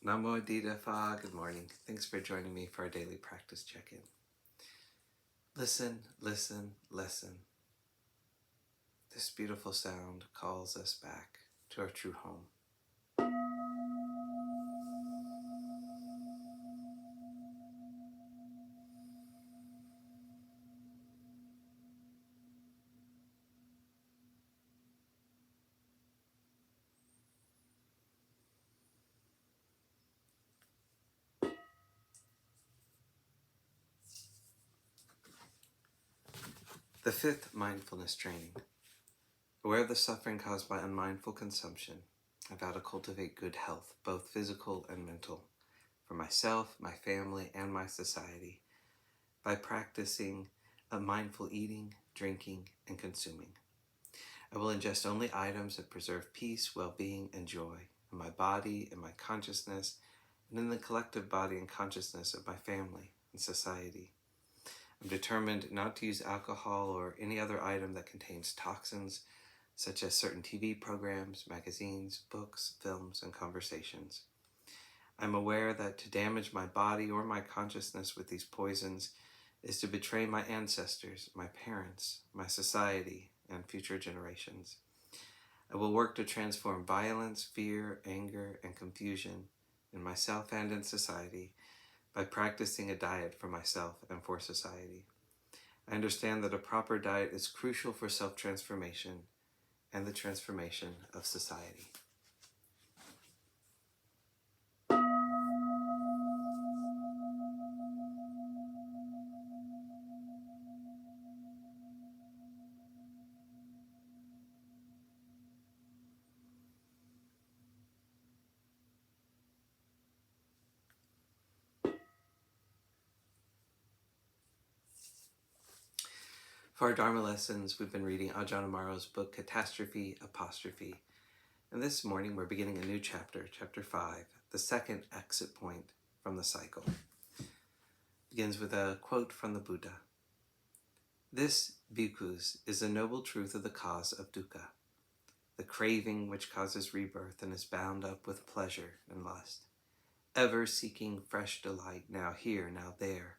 Namo Phat, good morning. Thanks for joining me for our daily practice check-in. Listen, listen, listen. This beautiful sound calls us back to our true home. The fifth mindfulness training. Aware of the suffering caused by unmindful consumption, I vow to cultivate good health, both physical and mental, for myself, my family, and my society, by practicing a mindful eating, drinking, and consuming. I will ingest only items that preserve peace, well-being, and joy in my body, in my consciousness, and in the collective body and consciousness of my family and society. I'm determined not to use alcohol or any other item that contains toxins, such as certain TV programs, magazines, books, films, and conversations. I'm aware that to damage my body or my consciousness with these poisons is to betray my ancestors, my parents, my society, and future generations. I will work to transform violence, fear, anger, and confusion in myself and in society by practicing a diet for myself and for society. I understand that a proper diet is crucial for self-transformation and the transformation of society. For our Dharma lessons, we've been reading Ajahn Amaro's book, Catastrophe, Apostrophe. And this morning, we're beginning a new chapter, chapter 5, the second exit point from the cycle. It begins with a quote from the Buddha. This, bhikkhus, is the noble truth of the cause of dukkha, the craving which causes rebirth and is bound up with pleasure and lust, ever seeking fresh delight, now here, now there,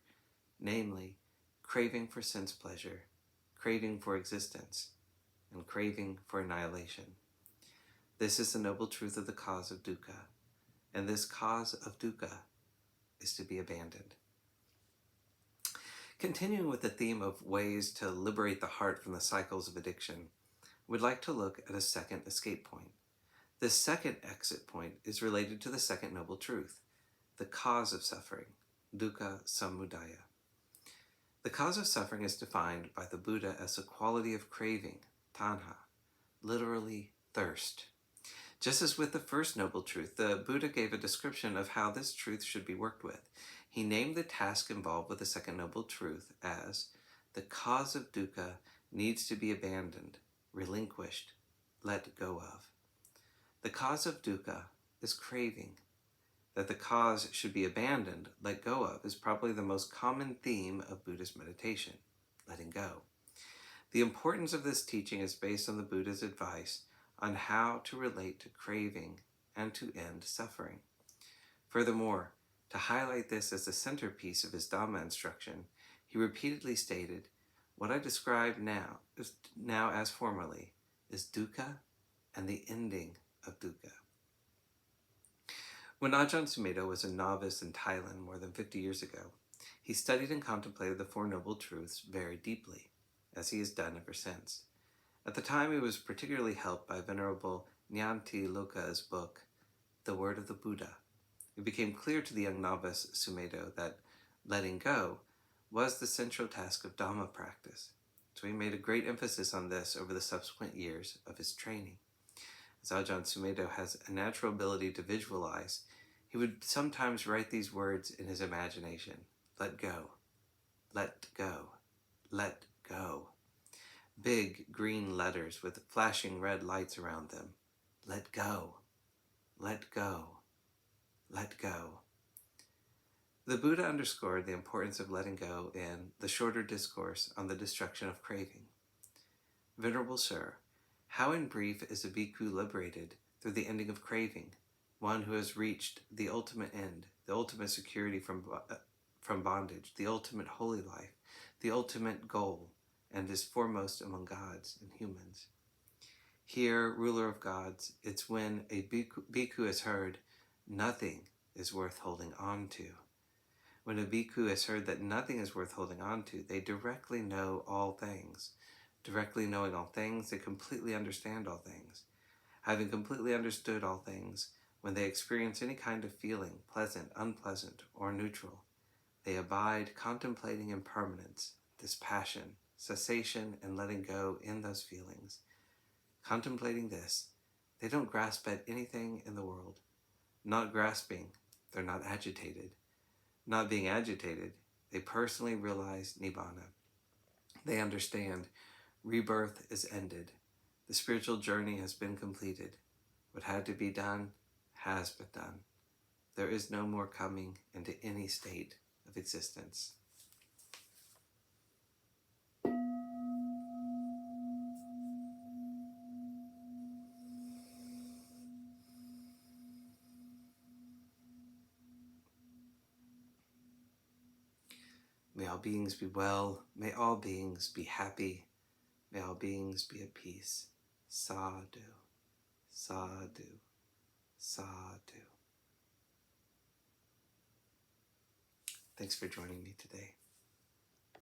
namely, craving for sense pleasure, craving for existence, and craving for annihilation. This is the noble truth of the cause of dukkha, and this cause of dukkha is to be abandoned. Continuing with the theme of ways to liberate the heart from the cycles of addiction, we'd like to look at a second escape point. This second exit point is related to the second noble truth, the cause of suffering, dukkha samudaya. The cause of suffering is defined by the Buddha as a quality of craving, tanha, literally thirst. Just as with the first noble truth, the Buddha gave a description of how this truth should be worked with. He named the task involved with the second noble truth as the cause of dukkha needs to be abandoned, relinquished, let go of. The cause of dukkha is craving. That the cause should be abandoned, let go of, is probably the most common theme of Buddhist meditation, letting go. The importance of this teaching is based on the Buddha's advice on how to relate to craving and to end suffering. Furthermore, to highlight this as the centerpiece of his Dhamma instruction, he repeatedly stated, what I describe now as formerly, is dukkha and the ending of dukkha. When Ajahn Sumedho was a novice in Thailand more than 50 years ago, he studied and contemplated the Four Noble Truths very deeply, as he has done ever since. At the time, he was particularly helped by Venerable Nyanti Loka's book, The Word of the Buddha. It became clear to the young novice Sumedho that letting go was the central task of Dhamma practice, so he made a great emphasis on this over the subsequent years of his training. As Ajahn Sumedho has a natural ability to visualize, he would sometimes write these words in his imagination. Let go, let go, let go. Big green letters with flashing red lights around them. Let go, let go, let go. The Buddha underscored the importance of letting go in the shorter discourse on the destruction of craving. Venerable Sir, how in brief is a bhikkhu liberated through the ending of craving, one who has reached the ultimate end, the ultimate security from bondage, the ultimate holy life, the ultimate goal, and is foremost among gods and humans. Here, ruler of gods, it's when a bhikkhu has heard nothing is worth holding on to. When a bhikkhu has heard that nothing is worth holding on to, they directly know all things. Directly knowing all things, they completely understand all things. Having completely understood all things, when they experience any kind of feeling, pleasant, unpleasant, or neutral, they abide contemplating impermanence, dispassion, cessation, and letting go in those feelings. Contemplating this, they don't grasp at anything in the world. Not grasping, they're not agitated. Not being agitated, they personally realize Nibbana. They understand rebirth is ended. The spiritual journey has been completed. What had to be done has been done. There is no more coming into any state of existence. May all beings be well. May all beings be happy. May all beings be at peace. Sadhu, sadhu, sadhu. Thanks for joining me today.